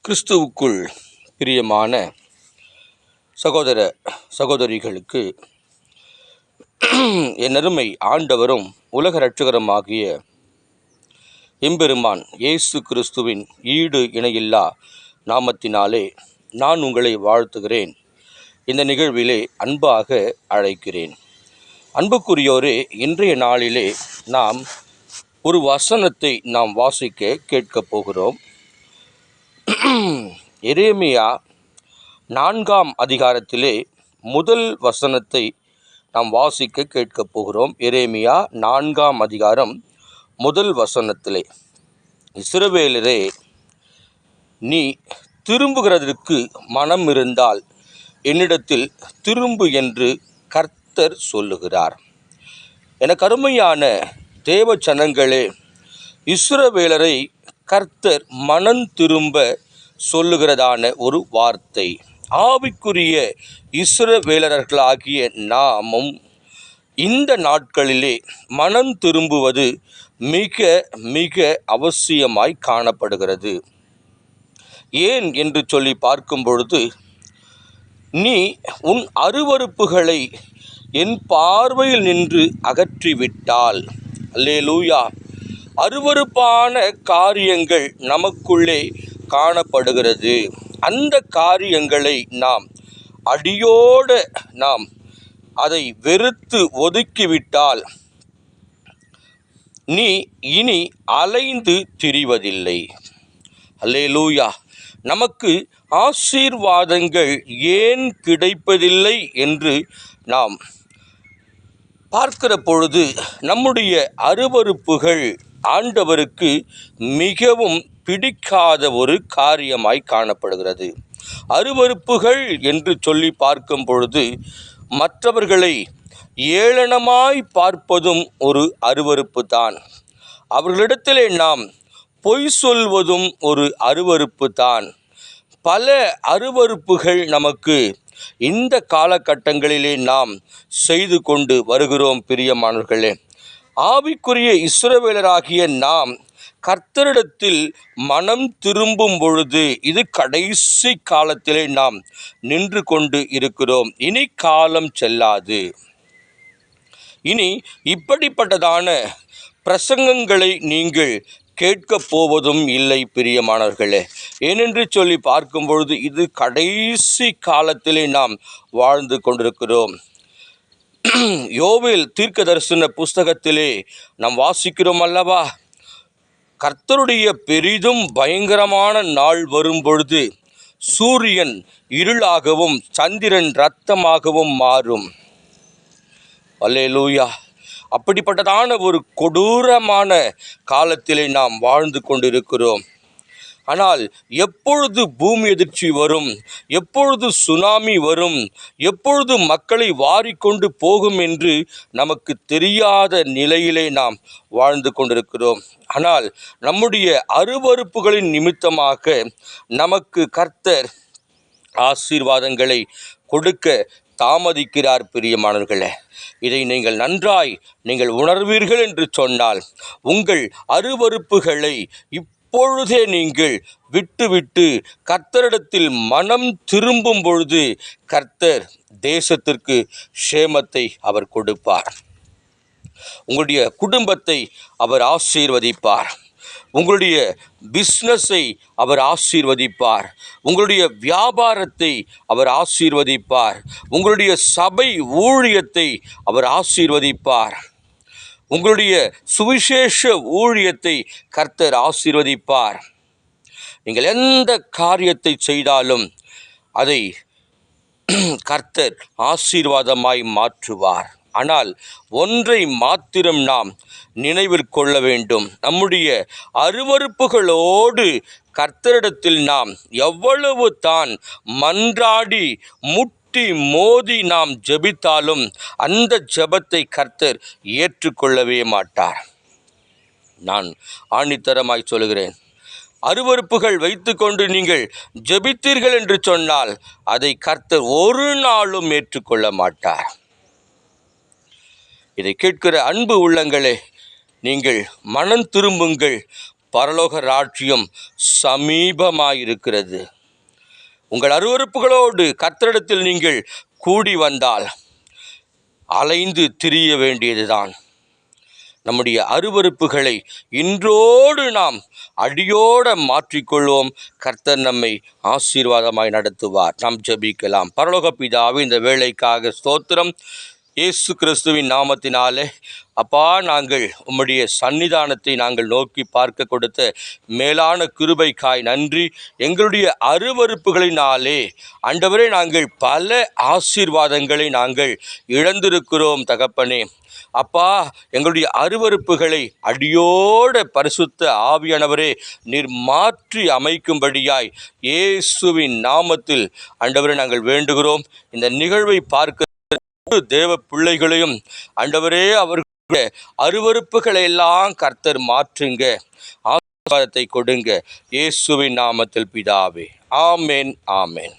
கிறிஸ்துவுக்குள் பிரியமான சகோதர சகோதரிகளுக்கு என் அருமை ஆண்டவரும் உலக இரட்சகருமாகிய எம்பெருமான் இயேசு கிறிஸ்துவின் ஈடு இணையில்லா நாமத்தினாலே நான் உங்களை வாழ்த்துகிறேன். இந்த நிகழ்விலே அன்பாக அழைக்கிறேன். அன்புக்குரியோரே, இன்றைய நாளிலே நாம் ஒரு வசனத்தை நாம் வாசிக்க கேட்கப் போகிறோம். எரேமியா 4ஆம் அதிகாரத்திலே முதல் வசனத்தை நாம் வாசிக்க கேட்கப் போகிறோம். எரேமியா 4ஆம் அதிகாரம் முதல் வசனத்திலே, இஸ்ரவேலரே, நீ திரும்புகிறதற்கு மனம் இருந்தால் என்னிடத்தில் திரும்பு என்று கர்த்தர் சொல்லுகிறார். எனக்கு அருமையான தேவ ஜனங்களே, இஸ்ரவேலரை கர்த்தர் மனம் திரும்ப சொல்லுகிறதான ஒரு வார்த்தை. ஆவிக்குரிய இஸ்ரவேலர்களாகிய நாமும் இந்த நாட்களிலே மனம் திரும்புவது மிக மிக அவசியமாய் காணப்படுகிறது. ஏன் என்று சொல்லி பார்க்கும் பொழுது, நீ உன் அருவருப்புகளை என் பார்வையில் நின்று அகற்றிவிட்டால், அல்லேலூயா, அருவருப்பான காரியங்கள் நமக்குள்ளே காணப்படுகிறது. அந்த காரியங்களை நாம் அடியோடு நாம் அதை வெறுத்து ஒதுக்கிவிட்டால் நீ இனி அலைந்து திரிவதில்லை. அல்லேலூயா. நமக்கு ஆசீர்வாதங்கள் ஏன் கிடைப்பதில்லை என்று நாம் பார்க்கிற பொழுது, நம்முடைய அருவருப்புகள் ஆண்டவருக்கு மிகவும் பிடிக்காத ஒரு காரியமாய் காணப்படுகிறது. அருவருப்புகள் என்று சொல்லி பார்க்கும் பொழுது, மற்றவர்களை ஏளனமாய் பார்ப்பதும் ஒரு அருவருப்பு தான். அவர்களிடத்திலே நாம் பொய் சொல்வதும் ஒரு அருவருப்பு தான். பல அருவருப்புகள் நமக்கு இந்த காலகட்டங்களிலே நாம் செய்து கொண்டு வருகிறோம். பிரியமானவர்களே, ஆவிக்குரிய இஸ்ரவேலராகிய நாம் கர்த்தரிடத்தில் மனம் திரும்பும் பொழுது, இது கடைசி காலத்திலே நாம் நின்று கொண்டு இருக்கிறோம். இனி காலம் செல்லாது. இனி இப்படிப்பட்டதான பிரசங்கங்களை நீங்கள் கேட்கப் போவதும் இல்லை. பிரியமானவர்களே, ஏனென்று சொல்லி பார்க்கும் பொழுது, இது கடைசி காலத்திலே நாம் வாழ்ந்து கொண்டிருக்கிறோம். யோவேல் தீர்க்க தரிசன புஸ்தகத்திலே நாம் வாசிக்கிறோம் அல்லவா, கர்த்தருடைய பெரிதும் பயங்கரமான நாள் வரும் பொழுது சூரியன் இருளாகவும் சந்திரன் இரத்தமாகவும் மாறும். அல்லேலூயா. அப்படிப்பட்டதான ஒரு கொடூரமான காலத்திலே நாம் வாழ்ந்து கொண்டிருக்கிறோம். ஆனால் எப்பொழுது பூமி எதிர்ச்சி வரும், எப்பொழுது சுனாமி வரும், எப்பொழுது மக்களை வாரிக்கொண்டு போகும் என்று நமக்கு தெரியாத நிலையிலே நாம் வாழ்ந்து கொண்டிருக்கிறோம். ஆனால் நம்முடைய அருவருப்புகளின் நிமித்தமாக நமக்கு கர்த்தர் ஆசீர்வாதங்களை கொடுக்க தாமதிக்கிறார். பிரியமானவர்களே, இதை நீங்கள் நன்றாய் நீங்கள் உணர்வீர்கள் என்று சொன்னால், உங்கள் அருவருப்புகளை இப்பொழுதே நீங்கள் விட்டுவிட்டு கர்த்தரிடத்தில் மனம் திரும்பும் பொழுது கர்த்தர் தேசத்திற்கு சேமத்தை அவர் கொடுப்பார். உங்களுடைய குடும்பத்தை அவர் ஆசீர்வதிப்பார். உங்களுடைய பிஸ்னஸை அவர் ஆசீர்வதிப்பார். உங்களுடைய வியாபாரத்தை அவர் ஆசீர்வதிப்பார். உங்களுடைய சபை ஊழியத்தை அவர் ஆசீர்வதிப்பார். உங்களுடைய சுவிசேஷ ஊழியத்தை கர்த்தர் ஆசீர்வதிப்பார். நீங்கள் எந்த காரியத்தை செய்தாலும் அதை கர்த்தர் ஆசீர்வாதமாய் மாற்றுவார். ஆனால் ஒன்றை மாத்திரம் நாம் நினைவில் கொள்ள வேண்டும். நம்முடைய அருவருப்புகளோடு கர்த்தரிடத்தில் நாம் எவ்வளவு தான் மன்றாடி முட்டி மோதி நாம் ஜெபித்தாலும் அந்த ஜெபத்தை கர்த்தர் ஏற்றுக்கொள்ளவே மாட்டார். நான் ஆணித்தரமாய் சொல்கிறேன், அருவருப்புகள் வைத்து கொண்டு நீங்கள் ஜெபித்தீர்கள் என்று சொன்னால் அதை கர்த்தர் ஒரு நாளும் ஏற்றுக்கொள்ள மாட்டார். இதை கேட்கிற அன்பு உள்ளங்களே, நீங்கள் மனம் திரும்புங்கள். பரலோக ராஜ்யம் சமீபமாயிருக்கிறது. உங்கள் அருவருப்புகளோடு கர்த்தரிடத்தில் நீங்கள் கூடி வந்தால் அலைந்து திரிய வேண்டியதுதான். நம்முடைய அருவருப்புகளை இன்றோடு நாம் அடியோட மாற்றிக்கொள்வோம். கர்த்தர் நம்மை ஆசீர்வாதமாய் நடத்துவார். நாம் ஜெபிக்கலாம். பரலோக பிதாவே, இந்த வேளைக்காக ஸ்தோத்திரம். இயேசு கிறிஸ்துவின் நாமத்தினாலே அப்பா, நாங்கள் உம்முடைய சன்னிதானத்தை நாங்கள் நோக்கி பார்க்க கொடுத்த மேலான கிருபைக்காய் நன்றி. எங்களுடைய அருவருப்புகளினாலே ஆண்டவரே நாங்கள் பல ஆசீர்வாதங்களை நாங்கள் இழந்திருக்கிறோம் தகப்பனே. அப்பா, எங்களுடைய அருவருப்புகளை அடியோட பரிசுத்த ஆவியானவரே நீர் மாற்றி அமைக்கும்படியாய் இயேசுவின் நாமத்தில் ஆண்டவரே நாங்கள் வேண்டுகிறோம். இந்த நிகழ்வை பார்க்க தேவ பிள்ளைகளையும் ஆண்டவரே அவர்களுடைய அருவருப்புகளை எல்லாம் கர்த்தர் மாற்றுங்க, ஆசீர்வாதத்தை கொடுங்க. இயேசுவின் நாமத்தில் பிதாவே, ஆமென், ஆமென்.